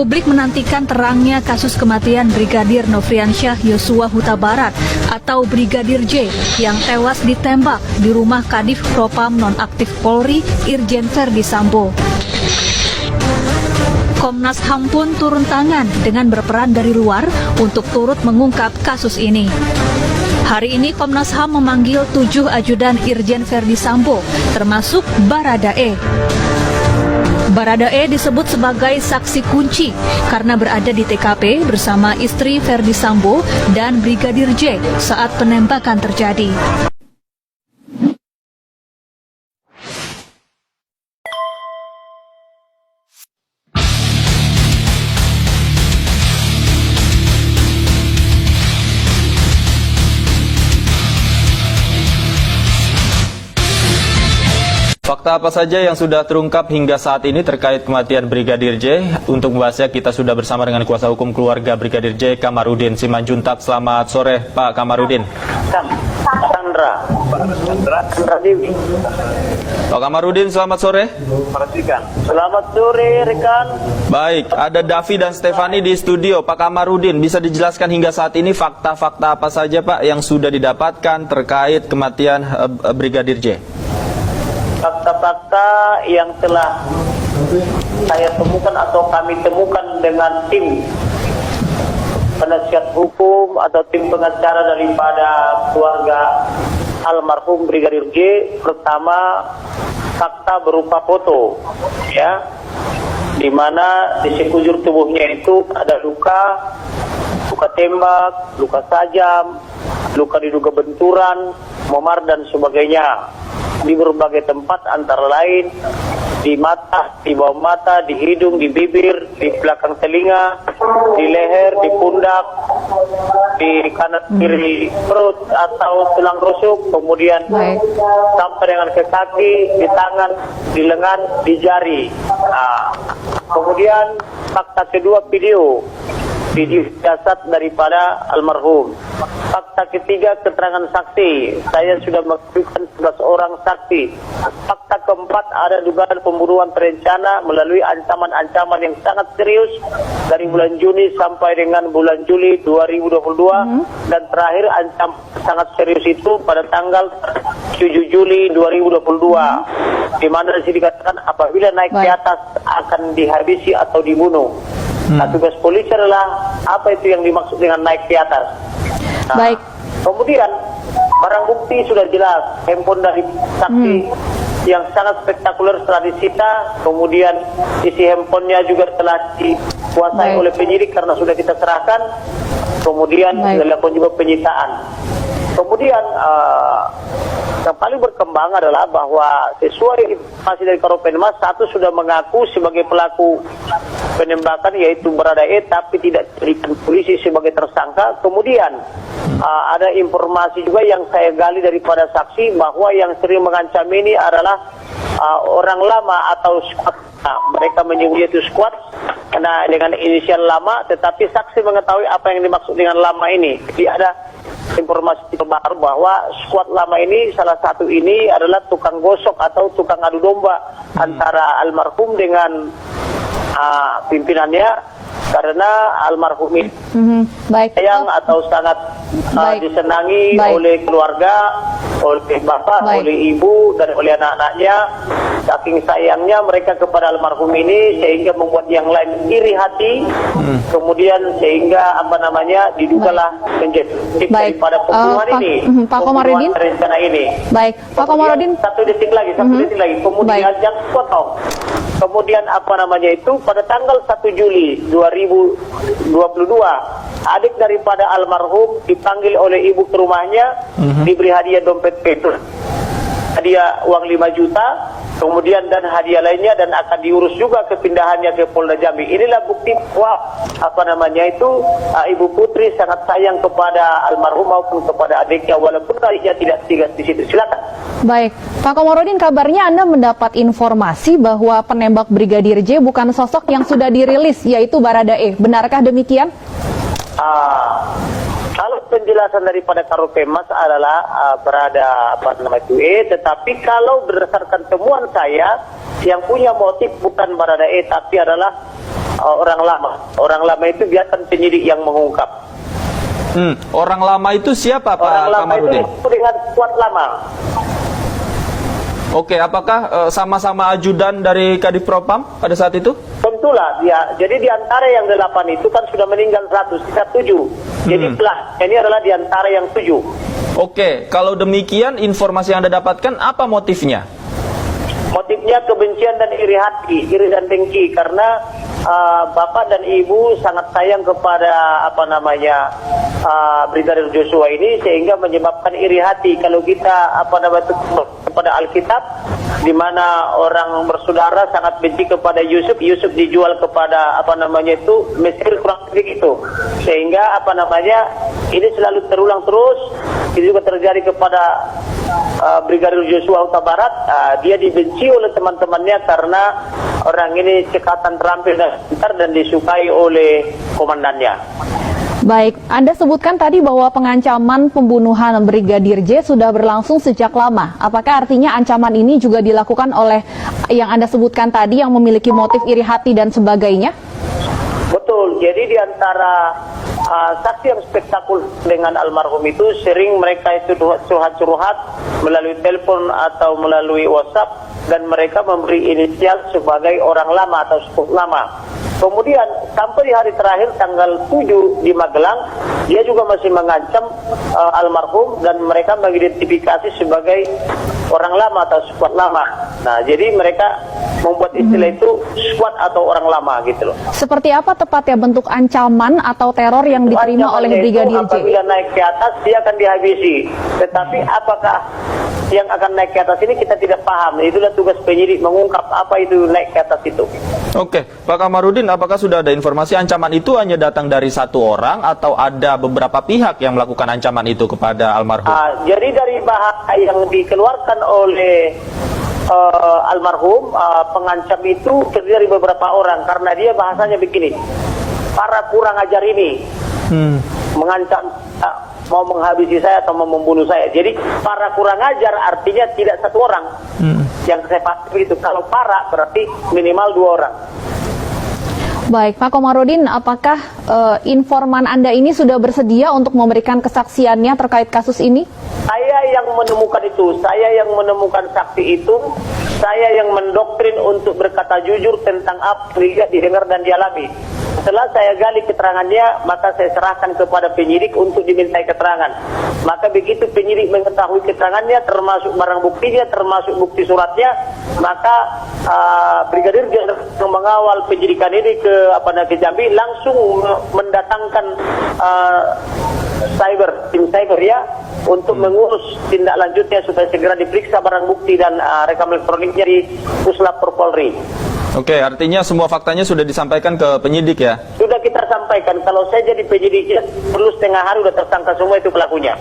Publik menantikan terangnya kasus kematian Brigadir Nofriansyah Yosua Huta Barat atau Brigadir J yang tewas ditembak di rumah Kadif Propam Nonaktif Polri Irjen Verdi Sambo. Komnas HAM pun turun tangan dengan berperan dari luar untuk turut mengungkap kasus ini. Hari ini Komnas HAM memanggil 7 ajudan Irjen Verdi Sambo, termasuk Baradae. Baradae disebut sebagai saksi kunci karena berada di TKP bersama istri Verdi Sambo dan Brigadir J saat penembakan terjadi. Fakta apa saja yang sudah terungkap hingga saat ini terkait kematian Brigadir J? Untuk membahasnya kita sudah bersama dengan kuasa hukum keluarga Brigadir J, Kamarudin Simanjuntak. Selamat sore Pak Kamarudin. Sandra Dewi. Pak Kamarudin, selamat sore. Perhatikan. Selamat sore rekan. Baik, ada Davi dan Stefani di studio. Pak Kamarudin, bisa dijelaskan hingga saat ini fakta-fakta apa saja Pak yang sudah didapatkan terkait kematian Brigadir J? Fakta-fakta yang telah saya temukan atau kami temukan dengan tim penasihat hukum atau tim pengacara daripada keluarga almarhum Brigadir J. Pertama, fakta berupa foto, ya, di mana di sekujur tubuhnya itu ada luka tembak, luka tajam, luka diduga benturan, memar dan sebagainya di berbagai tempat, antara lain di mata, di bawah mata, di hidung, di bibir, di belakang telinga, di leher, di pundak, di kanan kiri perut atau tulang rusuk, kemudian sampai dengan ke kaki, di tangan, di lengan, di jari. Kemudian fakta kedua, video jasad daripada almarhum. Fakta ketiga, keterangan saksi. Saya sudah mengajukan 11 orang saksi. Fakta keempat, ada dugaan pembunuhan berencana melalui ancaman-ancaman yang sangat serius dari bulan Juni sampai dengan bulan Juli 2022 dan terakhir ancaman sangat serius itu pada tanggal 7 Juli 2022 di mana di sini dikatakan apabila naik ke atas akan dihabisi atau dibunuh. Tugas polisi adalah apa itu yang dimaksud dengan naik ke atas. Baik. Kemudian barang bukti sudah jelas, handphone dari saksi yang sangat spektakuler telah disita, kemudian isi handphonenya juga telah dikuasai oleh penyidik karena sudah kita serahkan, kemudian dilakukan juga penyitaan. Kemudian yang paling berkembang adalah bahwa sesuai informasi dari Karopenmas, satu sudah mengaku sebagai pelaku penembakan yaitu Baradae, tapi tidak dijadikan polisi sebagai tersangka. Kemudian ada informasi juga yang saya gali daripada saksi bahwa yang sering mengancam ini adalah orang lama atau squad. Mereka menyebutnya itu squad karena dengan inisial lama, tetapi saksi mengetahui apa yang dimaksud dengan lama ini. Jadi ada informasi terbaru bahwa squad lama ini, salah satu ini adalah tukang gosok atau tukang adu domba antara almarhum dengan pimpinannya, karena almarhum ini sayang atau sangat disenangi oleh keluarga, oleh bapak, oleh ibu, dan oleh anak-anaknya. Saking sayangnya mereka kepada almarhum ini sehingga membuat yang lain iri hati, kemudian sehingga didugalah menjadi daripada pembunuhan ini, Pak Kamarudin, rencana ini. Baik, Pak Kamarudin. Satu detik lagi. Kemudian yang potong. Kemudian pada tanggal 1 Juli 2022, adik daripada almarhum dipanggil oleh ibu ke rumahnya, diberi hadiah dompet petrol, hadiah uang 5 juta, kemudian dan hadiah lainnya, dan akan diurus juga kepindahannya ke Polda Jambi. Inilah bukti bahwa Ibu Putri sangat sayang kepada almarhum maupun kepada adiknya, walaupun adiknya tidak tinggal di situ. Silakan. Baik, Pak Kamarudin, kabarnya Anda mendapat informasi bahwa penembak Brigadir J bukan sosok yang sudah dirilis, yaitu Baradae. Benarkah demikian? Kalau penjelasan daripada Karopenmas adalah tetapi kalau berdasarkan temuan saya, yang punya motif bukan Baradae tapi adalah orang lama. Orang lama itu biarkan penyidik yang mengungkap. Orang lama itu siapa, Pak Orang lama itu Kamarudin? disebut dengan squad lama. Oke, apakah sama-sama ajudan dari Kadif Propam pada saat itu? Tentulah dia. Jadi di antara yang 8 itu kan sudah meninggal 100, sisa 7. Jadi ini adalah di antara yang 7. Oke, kalau demikian informasi yang Anda dapatkan apa motifnya? Motifnya kebencian dan iri hati, iri dan dengki, karena bapak dan ibu sangat sayang kepada Brigadir Joshua ini, sehingga menyebabkan iri hati. Kalau kita kepada Alkitab, di mana orang bersaudara sangat benci kepada Yusuf dijual kepada Mesir, kurang lebih itu. Sehingga ini selalu terulang terus. Itu juga terjadi kepada Brigadir Joshua Huta Barat. Dia dibenci oleh teman-temannya karena orang ini cekatan, terampil dan pintar dan disukai oleh komandannya. Baik, Anda sebutkan tadi bahwa pengancaman pembunuhan Brigadir J sudah berlangsung sejak lama. Apakah artinya ancaman ini juga dilakukan oleh yang Anda sebutkan tadi yang memiliki motif iri hati dan sebagainya? Betul, jadi di antara saksi yang spektakuler dengan almarhum itu sering mereka itu curhat-curhat melalui telepon atau melalui WhatsApp, dan mereka memberi inisial sebagai orang lama atau sepuh lama. Kemudian sampai di hari terakhir tanggal 7 di Magelang, dia juga masih mengancam almarhum, dan mereka mengidentifikasi sebagai orang lama atau squad lama. Nah, jadi mereka membuat istilah itu squad atau orang lama gitu loh. Seperti apa tepatnya bentuk ancaman atau teror yang diterima oleh Brigadir J? Apabila naik ke atas, dia akan dihabisi. Tetapi apakah yang akan naik ke atas ini kita tidak paham. Itulah tugas penyidik mengungkap apa itu naik ke atas itu. Oke, Pak Kamarudin, apakah sudah ada informasi ancaman itu hanya datang dari satu orang atau ada beberapa pihak yang melakukan ancaman itu kepada almarhum? Jadi dari bahasa yang dikeluarkan oleh almarhum, pengancam itu terdiri dari beberapa orang, karena dia bahasanya begini, para kurang ajar ini mengancam mau menghabisi saya atau mau membunuh saya. Jadi para kurang ajar artinya tidak satu orang. Yang saya pasti begitu. Kalau para berarti minimal 2 orang. Baik, Pak Kamarudin, apakah informan Anda ini sudah bersedia untuk memberikan kesaksiannya terkait kasus ini? Saya yang menemukan itu, saya yang menemukan saksi itu, saya yang mendoktrin untuk berkata jujur tentang apa yang didengar dan dialami. Setelah saya gali keterangannya, maka saya serahkan kepada penyidik untuk dimintai keterangan. Maka begitu penyidik mengetahui keterangannya, termasuk barang buktinya, termasuk bukti suratnya, maka Brigadir yang mengawal penyidikan ini ke Jambi langsung mendatangkan tim cyber ya, untuk mengurus tindak lanjutnya supaya segera diperiksa barang bukti dan rekam elektroniknya di Puslap Polri. Oke, artinya semua faktanya sudah disampaikan ke penyidik ya? Sudah kita sampaikan, kalau saya jadi penyidiknya perlu setengah hari udah tersangka semua itu pelakunya.